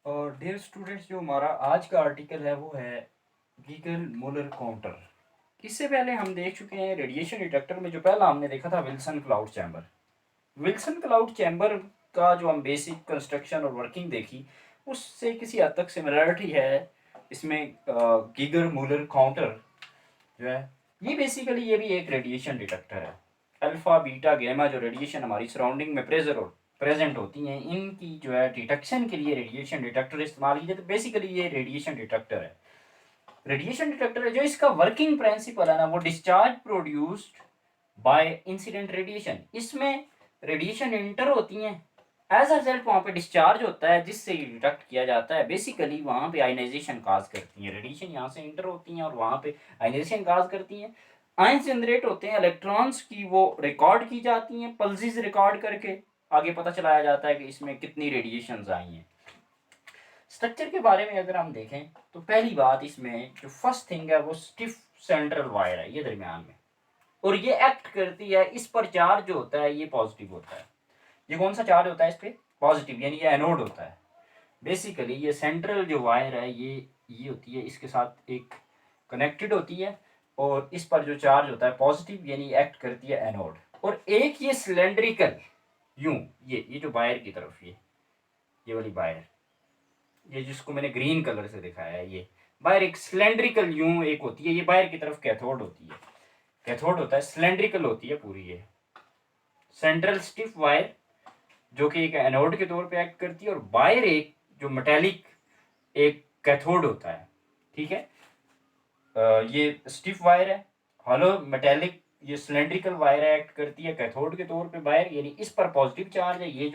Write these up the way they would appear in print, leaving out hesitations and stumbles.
और dear students, जो हमारा आज का आर्टिकल है वो है गीगल मोलर काउंटर। इससे पहले हम देख चुके हैं रेडिएशन डिटेक्टर में। जो पहला हमने देखा था Wilson cloud chamber. Wilson cloud chamber का जो हम बेसिक कंस्ट्रक्शन और वर्किंग देखी, उससे किसी हद तक सिमिलरिटी है इसमें। गीगर मूलर काउंटर जो है, ये बेसिकली ये भी एक रेडिएशन डिटेक्टर है। अल्फा बीटा गैमा जो रेडिएशन हमारी सराउंडिंग में प्रेजेंट होती हैं, इनकी जो है डिटेक्शन के लिए रेडिएशन डिटेक्टर इस्तेमाल किए। तो बेसिकली ये रेडिएशन डिटेक्टर है। रेडिएशन डिटेक्टर है जो इसका वर्किंग प्रिंसिपल है ना, वो discharge produced by incident radiation. इसमें रेडिएशन इंटर होती हैं, एज अ रिजल्ट वहाँ पे डिस्चार्ज होता है जिससे डिटेक्ट किया जाता है। बेसिकली वहाँ पे आयनाइजेशन काज करती हैं, रेडिएशन यहाँ से इंटर होती हैं और वहाँ पे आयनाइजेशन काज करती हैं। आयन जनरेट होते हैं, इलेक्ट्रॉन्स की वो रिकॉर्ड की जाती हैं, पल्सेस रिकॉर्ड करके आगे पता चलाया जाता है कि इसमें कितनी रेडिएशन आई हैं। स्ट्रक्चर के बारे में अगर हम देखें तो पहली बात, इसमें जो फर्स्ट थिंग है वो स्टिफ सेंट्रल वायर है, ये दरमियान में, और ये एक्ट करती है। इस पर चार्ज जो होता है ये पॉजिटिव होता है। ये कौन सा चार्ज होता है इस पर? पॉजिटिव, यानी ये एनोड होता है। बेसिकली ये सेंट्रल जो वायर है ये होती है, इसके साथ एक कनेक्टेड होती है, और इस पर जो चार्ज होता है पॉजिटिव, यानी एक्ट करती है एनोड। और एक ये सिलेंड्रिकल यूं, ये जो वायर की तरफ, ये वाली वायर, ये जिसको मैंने ग्रीन कलर से दिखाया है, ये वायर एक सिलेंड्रिकल यूं एक होती है। ये वायर की तरफ कैथोड होती है, कैथोड होता है, सिलेंड्रिकल होती है पूरी। ये सेंट्रल स्टिफ वायर जो कि एक एनोड के तौर पे एक्ट करती है, और वायर एक जो मेटेलिक एक कैथोड होता है। ठीक है, ये स्टिफ वायर है, हॉलो मेटेलिक, ये सिलेंड्रिकल वायर एक्ट करती है कैथोड के तौर पे वायर, यानी इस पर पॉजिटिव चार्ज है। ये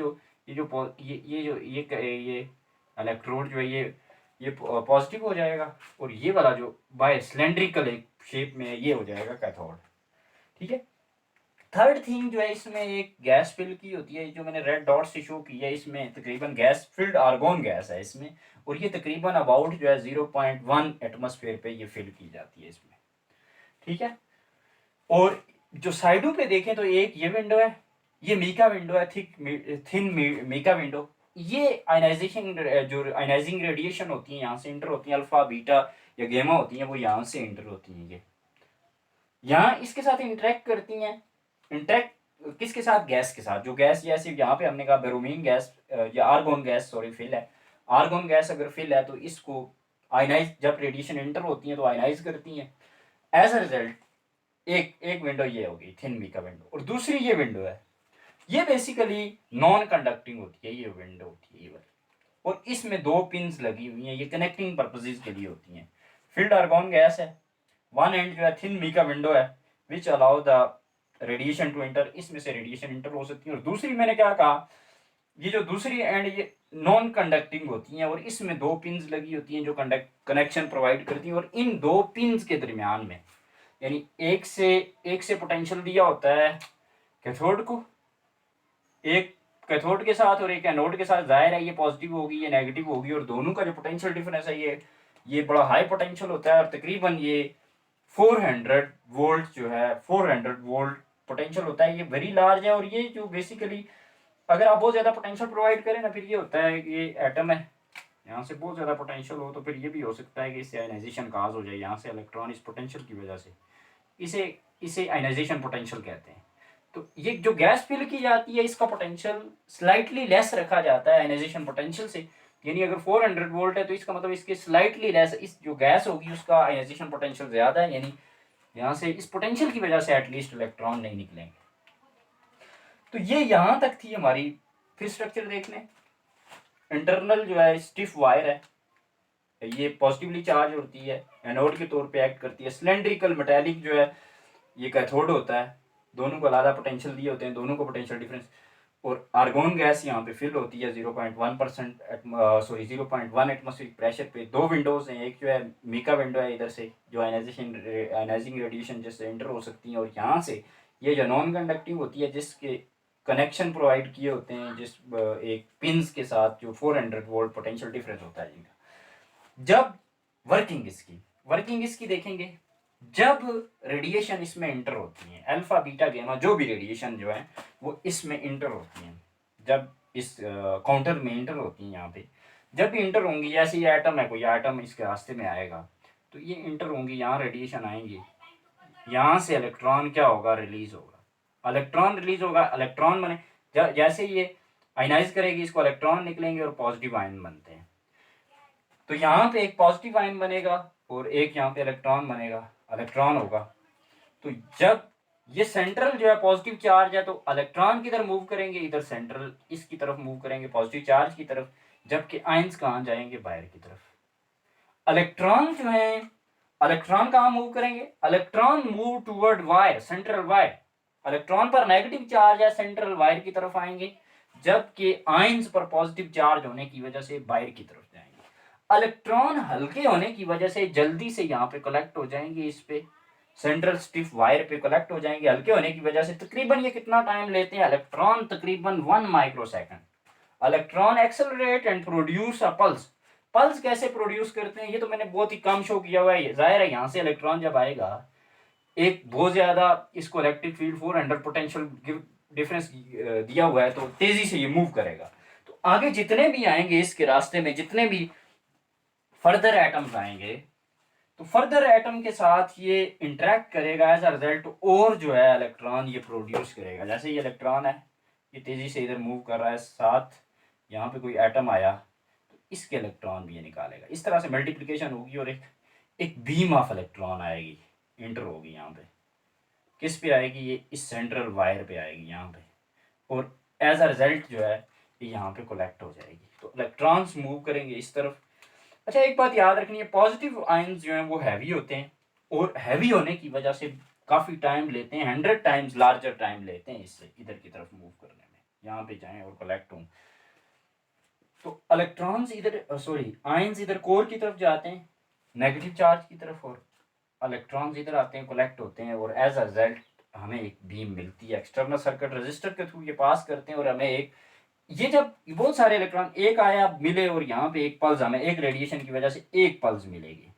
इलेक्ट्रोड जो है ये पॉजिटिव हो जाएगा, और ये वाला जो वायर सिलेंड्रिकल एक शेप में है ये हो जाएगा कैथोड। ठीक है। थर्ड थिंग जो है, इसमें एक गैस फिल की होती है, जो मैंने रेड डॉट से शो की है। इसमें तकरीबन गैस फिल्ड आर्गोन गैस है इसमें, और ये तकरीबन अबाउट जो है 0.1 एटमॉस्फेयर पे ये फिल की जाती है इसमें। ठीक है। और जो साइडों पे देखें तो एक ये विंडो है, ये मीका विंडो है, थिन मीका विंडो। ये आयनाइजेशन, जो आयनाइजिंग रेडिएशन होती है यहाँ से इंटर होती है, अल्फा बीटा या गेमा होती है, वो यहाँ से इंटर होती हैं। ये यहाँ इसके साथ इंटरेक्ट करती हैं। इंटरेक्ट किसके साथ? गैस के साथ। जो गैस जैसे यहाँ पे हमने कहा बेरोमीन गैस या आर्गोन गैस, सॉरी, फिल है। आर्गोन गैस अगर फिल है तो इसको आयनाइज, जब रेडिएशन इंटर होती है तो आयनाइज करती हैं। एज अ रिजल्ट एक एक विंडो ये होगी थिन मीका विंडो, और दूसरी ये विंडो है, ये बेसिकली नॉन कंडक्टिंग होती है। ये विंडो होती है ये वाली, और इसमें दो पिंस लगी हुई हैं, ये कनेक्टिंग पर्पजेज के लिए होती हैं। फील्ड आर्गोन गैस है, वन एंड जो है थिन मीका विंडो है, which allow the radiation to enter, इसमें से रेडिएशन इंटर हो सकती है। और दूसरी मैंने क्या कहा, ये जो दूसरी एंड ये नॉन कंडक्टिंग होती हैं, और इसमें दो पिंस लगी होती हैं जो कनेक्शन प्रोवाइड करती हैं। और इन दो पिंस के दरमियान में, यानी एक से पोटेंशियल दिया होता है कैथोड को, एक कैथोड के साथ और एक एनोड के साथ। जाहिर है ये पॉजिटिव होगी, ये नेगेटिव होगी, और दोनों का जो पोटेंशियल डिफरेंस है ये बड़ा हाई पोटेंशियल होता है। और तकरीबन ये 400 वोल्ट जो है, 400 वोल्ट पोटेंशियल होता है। ये वेरी लार्ज है, और ये जो बेसिकली अगर आप बहुत ज़्यादा पोटेंशियल प्रोवाइड करें ना, फिर ये होता है कि ये एटम है, यहाँ से बहुत ज़्यादा पोटेंशियल हो तो फिर ये भी हो सकता है कि इससे आयनाइजेशन काज हो जाए। यहाँ से इलेक्ट्रॉन इस पोटेंशियल की वजह से, इसे इसे आयनाइजेशन पोटेंशियल कहते हैं। तो ये जो गैस फिल की जाती है, इसका पोटेंशियल स्लाइटली लेस रखा जाता है आयनाइजेशन पोटेंशियल से। यानी अगर 400 वोल्ट है तो इसका मतलब इसके स्लाइटली लेस, इस जो गैस होगी उसका आयनाइजेशन पोटेंशियल ज़्यादा है, यानी यहाँ से इस पोटेंशियल की वजह से एटलीस्ट इलेक्ट्रॉन नहीं निकलेंगे। तो ये यहाँ तक थी हमारी। फिर स्ट्रक्चर देख लें। इंटरनल जो है स्टिफ वायर है, ये पॉजिटिवली चार्ज होती है, एनोड के तौर पे एक्ट करती है। सिलेंड्रिकल मेटेलिक जो है ये कैथोड होता है, दोनों को अलग पोटेंशियल दिए होते हैं, दोनों को पोटेंशियल डिफरेंस। और आर्गोन गैस यहाँ पे फिल होती है 0.1%, सॉरी 0.1 एटमॉस्फेरिक प्रेशर पे। दो विंडोज हैं, एक जो है मीका विंडो है इधर से, जो आयनाइजिंग रेडिएशन जिससे एंटर हो सकती है, और यहाँ से ये जो नॉन कंडक्टिंग होती है जिसके कनेक्शन प्रोवाइड किए होते हैं जिस एक पिंस के साथ, जो 400 वोल्ट पोटेंशियल डिफरेंस होता है जिनका। जब वर्किंग इसकी देखेंगे, जब रेडिएशन इसमें इंटर होती है, अल्फा बीटा गेमा जो भी रेडिएशन जो है वो इसमें इंटर होती हैं, जब इस काउंटर में इंटर होती हैं यहाँ पे, जब भी इंटर होंगी, जैसे ये एटम है, कोई एटम इसके रास्ते में आएगा तो ये इंटर होंगी, यहाँ रेडिएशन आएंगी, यहाँ से इलेक्ट्रॉन क्या होगा, रिलीज होगा, इलेक्ट्रॉन रिलीज होगा, इलेक्ट्रॉन बने, जैसे ये आयनाइज करेगी इसको, इलेक्ट्रॉन निकलेंगे और पॉजिटिव आयन बनते हैं। तो यहाँ पे एक पॉजिटिव आयन बनेगा और एक यहाँ पे इलेक्ट्रॉन बनेगा, इलेक्ट्रॉन होगा। तो जब ये सेंट्रल जो है पॉजिटिव चार्ज है तो इलेक्ट्रॉन किधर मूव करेंगे, इधर सेंट्रल इसकी तरफ मूव करेंगे पॉजिटिव चार्ज की तरफ, जबकि आयंस कहाँ जाएंगे, बाहर की तरफ। इलेक्ट्रॉन जो है, इलेक्ट्रॉन कहाँ मूव करेंगे, electron move toward wire, central wire, electron पर नेगेटिव चार्ज है, सेंट्रल वायर की तरफ आएंगे, जबकि आयंस पर पॉजिटिव चार्ज होने की वजह से बाहर की तरफ जाएंगे। इलेक्ट्रॉन हल्के होने की वजह से जल्दी से यहाँ पे कलेक्ट हो जाएंगे, इस पे सेंट्रल स्टिफ वायर पे कलेक्ट हो जाएंगे, हल्के होने की वजह से। तकरीबन ये कितना टाइम लेते हैं इलेक्ट्रॉन, तकरीबन 1 microsecond. Electron accelerate and produce a pulse. Pulse कैसे प्रोड्यूस करते हैं ये तो मैंने बहुत ही कम शो किया हुआ है। जाहिर है यहाँ से इलेक्ट्रॉन जब आएगा, एक बहुत ज्यादा इसको इलेक्ट्रिक फील्ड 400 पोटेंशियल डिफरेंस दिया हुआ है, तो तेजी से ये मूव करेगा। तो आगे जितने भी आएंगे इसके रास्ते में, जितने भी फर्दर एटम्स आएंगे, तो फर्दर एटम के साथ ये इंटरेक्ट करेगा, एज अ रिजल्ट और जो है इलेक्ट्रॉन ये प्रोड्यूस करेगा। जैसे ये इलेक्ट्रॉन है, ये तेजी से इधर मूव कर रहा है, साथ यहाँ पे कोई एटम आया तो इसके इलेक्ट्रॉन भी ये निकालेगा। इस तरह से मल्टीप्लिकेशन होगी और एक बीम ऑफ इलेक्ट्रॉन आएगी, इंटर होगी यहाँ पे। किस पे आएगी, ये इस सेंट्रल वायर पे आएगी यहाँ पे, और एज अ रिजल्ट जो है ये यहाँ पे कलेक्ट हो जाएगी। तो इलेक्ट्रॉन्स मूव करेंगे इस तरफ। अच्छा, एक बात याद रखनी है, पॉजिटिव आयंस जो हैं वो हैवी होते हैं, और हैवी होने की वजह से काफ़ी टाइम लेते हैं, 100 टाइम्स लार्जर टाइम लेते हैं इससे इधर की तरफ मूव करने में, यहाँ पे जाएं और कलेक्ट हों। तो इलेक्ट्रॉन्स इधर, सॉरी आयंस इधर कोर की तरफ जाते हैं नेगेटिव चार्ज की तरफ, और इलेक्ट्रॉन्स इधर आते हैं, कलेक्ट होते हैं, और एज अ रिजल्ट हमें एक बीम मिलती है। एक्सटर्नल सर्किट रजिस्टर के थ्रू ये पास करते हैं और हमें एक, ये जब बहुत सारे इलेक्ट्रॉन एक आया मिले और यहाँ पे एक पल्स, हमें एक रेडिएशन की वजह से एक पल्स मिलेगी।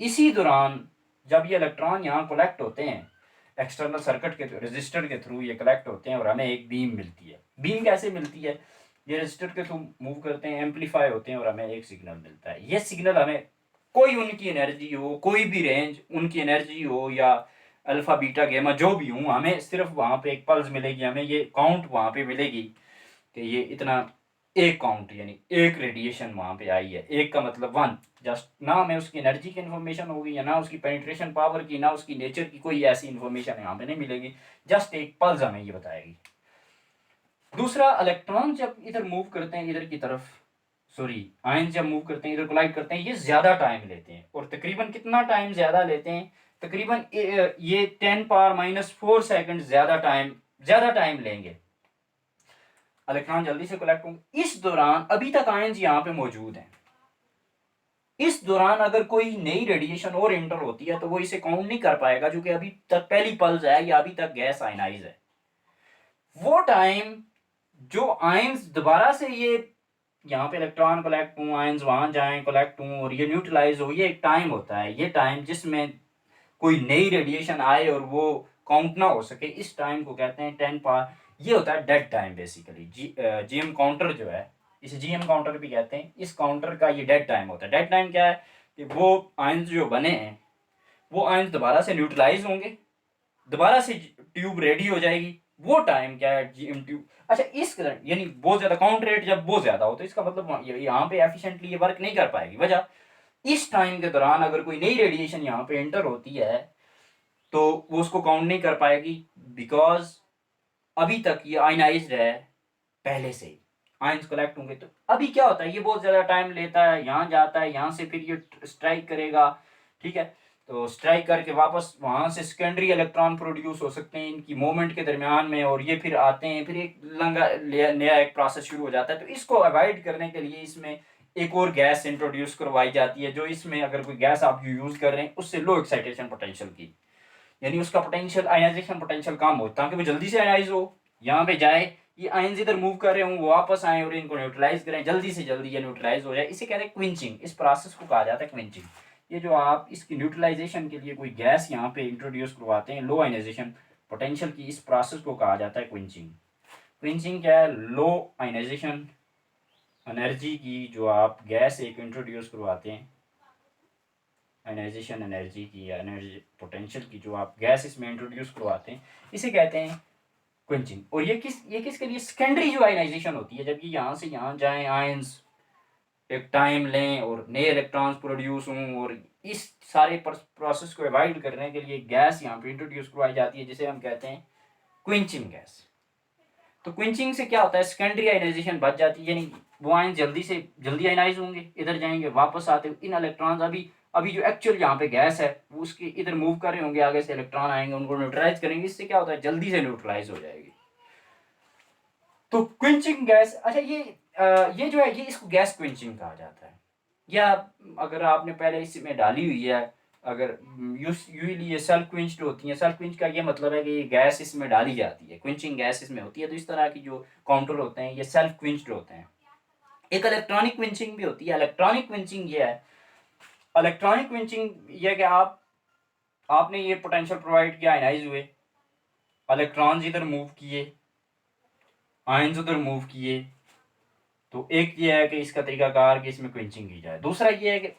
इसी दौरान जब ये इलेक्ट्रॉन यहाँ कलेक्ट होते हैं, एक्सटर्नल सर्किट के रजिस्टर के थ्रू ये कलेक्ट होते हैं और हमें एक बीम मिलती है। बीम कैसे मिलती है, ये रजिस्टर के थ्रू मूव करते हैं, एम्पलीफाई होते हैं और हमें एक सिग्नल मिलता है। ये सिग्नल हमें कोई उनकी एनर्जी हो, कोई भी रेंज उनकी एनर्जी हो, या अल्फा बीटा गेमा जो भी हूँ, हमें सिर्फ वहाँ पे एक पल्स मिलेगी, हमें ये काउंट वहाँ पे मिलेगी कि ये इतना, एक काउंट यानी एक रेडिएशन वहाँ पे आई है। एक का मतलब 1, जस्ट ना हमें उसकी एनर्जी की इन्फॉर्मेशन होगी, या ना उसकी पेनिट्रेशन पावर की, ना उसकी नेचर की कोई ऐसी इन्फॉर्मेशन यहाँ पे नहीं मिलेगी, जस्ट एक पल्स हमें ये बताएगी। दूसरा, इलेक्ट्रॉन जब इधर मूव करते हैं इधर की तरफ, सॉरी आयन जब मूव करते हैं इधर कोलाइड करते हैं, ये ज्यादा टाइम लेते हैं। और तकरीबन कितना टाइम ज्यादा लेते हैं, तकरीबन ये 10⁻⁴ सेकंड ज्यादा टाइम लेंगे। इलेक्ट्रॉन जल्दी से कलेक्ट होंगे। इस दौरान अभी तक आयंस यहाँ पे मौजूद हैं। इस दौरान अगर कोई नई रेडिएशन और इंटर होती है तो वो इसे काउंट नहीं कर पाएगा, क्योंकि अभी तक पहली पल्स है या अभी तक गैस आयनाइज है। वो टाइम जो आयंस दोबारा से ये यहाँ पे इलेक्ट्रॉन कलेक्ट हूँ, आयंस वहां जाएं कलेक्ट हूँ और ये न्यूट्रलाइज हो, ये एक टाइम होता है। ये टाइम जिसमें कोई नई रेडिएशन आए और वो काउंट ना हो सके, इस टाइम को कहते हैं 10 पावर, ये होता है dead time basically. GM counter जो है, इसे जीएम काउंटर भी कहते हैं। इस काउंटर का ये डेड टाइम होता है। डेड टाइम क्या है कि वो आयंस जो बने हैं वो आयंस दोबारा से न्यूट्रलाइज होंगे, दोबारा से ट्यूब रेडी हो जाएगी। वो टाइम क्या है, जीएम ट्यूब। अच्छा, इस यानी बहुत ज्यादा काउंट रेट जब बहुत ज्यादा हो तो इसका मतलब यहाँ पे एफिशिएंटली ये वर्क नहीं कर पाएगी। वजह, इस टाइम के दौरान अगर कोई नई रेडिएशन यहाँ पे एंटर होती है तो वो उसको काउंट नहीं कर पाएगी, बिकॉज अभी तक ये आयनाइज्ड है पहले से ही, आयंस कलेक्ट होंगे। तो अभी क्या होता है, ये बहुत ज्यादा टाइम लेता है, यहाँ जाता है, यहाँ से फिर ये स्ट्राइक करेगा, ठीक है। तो स्ट्राइक करके वापस वहां से सेकेंडरी इलेक्ट्रॉन प्रोड्यूस हो सकते हैं इनकी मूवमेंट के दरमियान में, और ये फिर आते हैं, फिर एक लंगा नया एक प्रोसेस शुरू हो जाता है। तो इसको अवॉइड करने के लिए इसमें एक और गैस इंट्रोड्यूस करवाई जाती है, जो इसमें अगर कोई गैस आप यूज कर रहे हैं उससे लो एक्साइटेशन पोटेंशियल की, यानी उसका पोटेंशियल, आयनाइजेशन पोटेंशियल कम हो, ताकि वो जल्दी से आयनाइज हो, यहाँ पे जाए, ये आयंस इधर मूव कर रहे हूँ, वो वापस आए और इनको न्यूट्रलाइज करें, जल्दी से जल्दी ये न्यूट्रलाइज हो जाए। इसे कहते हैं क्विंचिंग। इस प्रोसेस को कहा जाता है क्विंचिंग। ये जो आप इसकी न्यूट्रलाइजेशन के लिए कोई गैस यहाँ पे इंट्रोड्यूस करवाते हैं लो आयनाइजेशन पोटेंशियल की, इस प्रोसेस को कहा जाता है क्विंचिंग। क्विंचिंग क्या है, लो आयनाइजेशन एनर्जी की जो आप गैस एक इंट्रोड्यूस करवाते हैं, आयनाइजेशन एनर्जी की या एनर्जी पोटेंशियल की जो आप गैस इसमें इंट्रोड्यूस करवाते हैं, इसे कहते हैं क्विंचिंग। और ये किसके लिए, सेकेंडरी जो आयनाइजेशन होती है, जब ये यहाँ से यहाँ जाएँ, आयंस एक टाइम लें और नए इलेक्ट्रॉन्स प्रोड्यूस हों, और इस सारे प्रोसेस को अवॉइड करने के लिए गैस यहाँ पे इंट्रोड्यूस करवाई जाती है, जिसे हम कहते हैं क्विंचिंग गैस। तो क्विंचिंग से क्या होता है, सेकेंडरी आयनाइजेशन बच जाती है, यानी वो आयन जल्दी से जल्दी आयनाइज होंगे, इधर जाएंगे, वापस आते हुए इन इलेक्ट्रॉन्स अभी जो एक्चुअल यहाँ पे गैस है वो उसके इधर मूव कर रहे होंगे, आगे से इलेक्ट्रॉन आएंगे, उनको न्यूट्रलाइज करेंगे, इससे क्या होता है, जल्दी से न्यूट्रलाइज हो जाएगी। तो क्विंचिंग गैस, अच्छा ये जो है, ये इसको गैस क्विंचिंग कहा जाता है। या अगर आपने पहले इसमें डाली हुई है, अगर यूजली ये सेल्फ क्विंच्ड होती है, सेल्फ क्विंच का ये मतलब है कि ये गैस इसमें डाली जाती है, क्विंचिंग गैस इसमें होती है। तो इस तरह की जो काउंटर होते हैं ये सेल्फ क्विंच्ड होते हैं। एक इलेक्ट्रॉनिक क्विंचिंग भी होती है। इलेक्ट्रॉनिक क्विंचिंग ये है, इलेक्ट्रॉनिक क्विंचिंग ये कि आपने ये पोटेंशियल प्रोवाइड किया, आयनाइज हुए, इलेक्ट्रॉन्स इधर मूव किए, आयंस उधर मूव किए। तो एक ये है कि इसका तरीकाकार कि इसमें क्विंचिंग की जाए। दूसरा ये है कि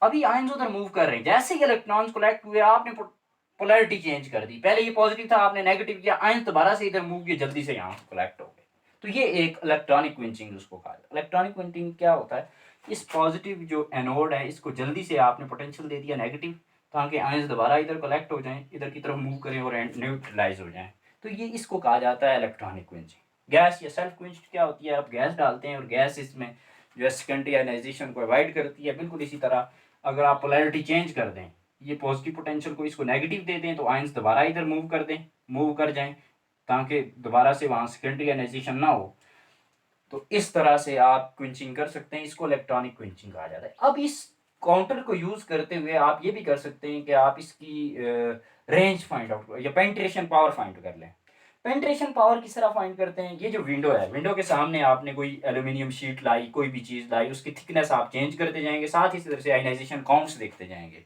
अभी आयंस उधर मूव कर रहे हैं, जैसे ही इलेक्ट्रॉन्स कलेक्ट हुए आपने पोलैरिटी चेंज कर दी, पहले ये पॉजिटिव था आपने नेगेटिव किया, आयंस दोबारा से इधर मूव किए, जल्दी से यहाँ कलेक्ट हो गए। तो ये एक इलेक्ट्रॉनिक क्विंचिंग उसको कहा जाता है। इलेक्ट्रॉनिक क्विंचिंग क्या होता है, इस पॉजिटिव जो एनोड है इसको जल्दी से आपने पोटेंशियल दे दिया नेगेटिव, ताकि आयंस दोबारा इधर कलेक्ट हो जाएं, इधर की तरफ मूव करें और न्यूट्रलाइज हो जाएं। तो ये इसको कहा जाता है इलेक्ट्रॉनिक क्विंचिंग। गैस या सेल्फ क्विंच क्या होती है, आप गैस डालते हैं और गैस इसमें जो है सेकेंडरी आयनाइजेशन को अवॉइड करती है। बिल्कुल इसी तरह अगर आप पोलैरिटी चेंज कर दें, ये पॉजिटिव पोटेंशियल को इसको नेगेटिव दे दें, तो आयंस दोबारा इधर मूव कर दें, मूव कर जाएं, ताकि दोबारा से वहाँ सेकेंडरी आयनाइजेशन ना हो। तो इस तरह से आप क्विंचिंग कर सकते हैं, इसको इलेक्ट्रॉनिक क्विंचिंग कहा जाता है। अब इस काउंटर को यूज करते हुए आप ये भी कर सकते हैं कि आप इसकी रेंज फाइंड आउट या पेंट्रेशन पावर फाइंड कर लें। पेंट्रेशन पावर किस तरह फाइंड करते हैं, ये जो विंडो है, विंडो के सामने आपने कोई एल्यूमिनियम शीट लाई, कोई भी चीज़ लाई, उसकी थिकनेस आप चेंज करते जाएंगे, साथ ही इस तरह से आयनाइजेशन काउंट्स देखते जाएंगे।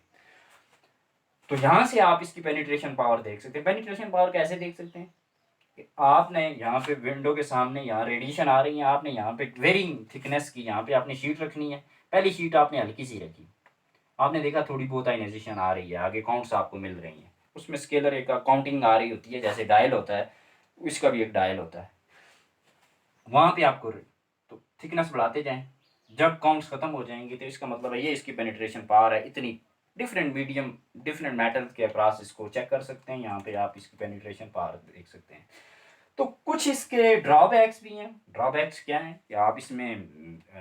तो यहाँ से आप इसकी पेनिट्रेशन पावर देख सकते हैं। पेनिट्रेशन पावर कैसे देख सकते हैं, आपने यहाँ पे विंडो के सामने यहाँ रेडिएशन आ रही है, आपने यहाँ पे वेरिंग थिकनेस की यहाँ पे आपने शीट रखनी है। पहली शीट आपने हल्की सी रखी, आपने देखा थोड़ी बहुत आयनाइजेशन आ रही है, आगे काउंट्स आपको मिल रही हैं, उसमें स्केलर एक काउंटिंग आ रही होती है, जैसे डायल होता है, इसका भी एक डायल होता है। वहाँ पे आपको तो थिकनेस बढ़ाते जाएं, जब काउंट्स खत्म हो जाएंगे तो इसका मतलब है ये इसकी पेनिट्रेशन पावर है इतनी। डिफरेंट मीडियम डिफरेंट मेटल्स के अक्रॉस इसको चेक कर सकते हैं, यहाँ पे आप इसकी पेनिट्रेशन पावर देख सकते हैं। तो कुछ इसके ड्रॉबैक्स भी हैं। ड्रॉबैक्स क्या हैं कि आप इसमें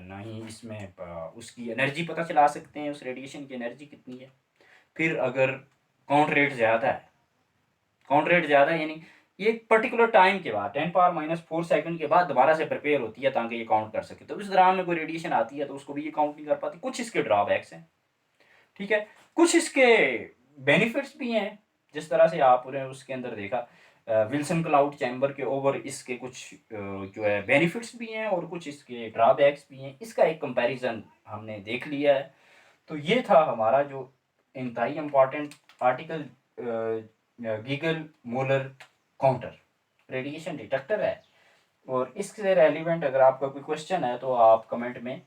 नहीं इसमें उसकी एनर्जी पता चला सकते हैं, उस रेडिएशन की एनर्जी कितनी है। फिर अगर काउंट रेट ज़्यादा है, यानी ये एक पर्टिकुलर टाइम के बाद 10⁻⁻⁴ सेकंड के बाद दोबारा से प्रिपेयर होती है ताकि ये काउंट कर सके, तो उस दौरान में कोई रेडिएशन आती है तो उसको भी ये काउंट नहीं कर पाती। कुछ इसके ड्रॉबैक्स हैं, ठीक है। कुछ इसके बेनिफिट्स भी हैं, जिस तरह से आपने उसके अंदर देखा विल्सन क्लाउड चैम्बर के ओवर इसके कुछ जो है बेनिफिट्स भी हैं और कुछ इसके ड्रॉबैक्स भी हैं। इसका एक कंपैरिजन हमने देख लिया है। तो ये था हमारा जो इंतहाई important article, Geiger Muller counter radiation detector है। और इससे रेलिवेंट अगर आपका कोई क्वेश्चन है तो आप कमेंट में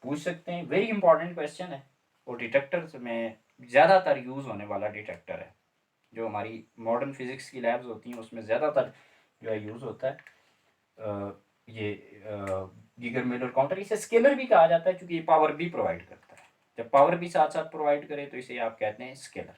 पूछ सकते हैं। वेरी इंपॉर्टेंट क्वेश्चन है और डिटेक्टर में ज़्यादातर यूज़ होने वाला डिटेक्टर है, जो हमारी मॉडर्न फिजिक्स की लैब्स होती हैं उसमें ज़्यादातर जो है यूज़ होता है। ये गीगर मिलर काउंटर, इसे स्केलर भी कहा जाता है क्योंकि ये पावर भी प्रोवाइड करता है। जब पावर भी साथ साथ प्रोवाइड करे तो इसे आप कहते हैं स्केलर।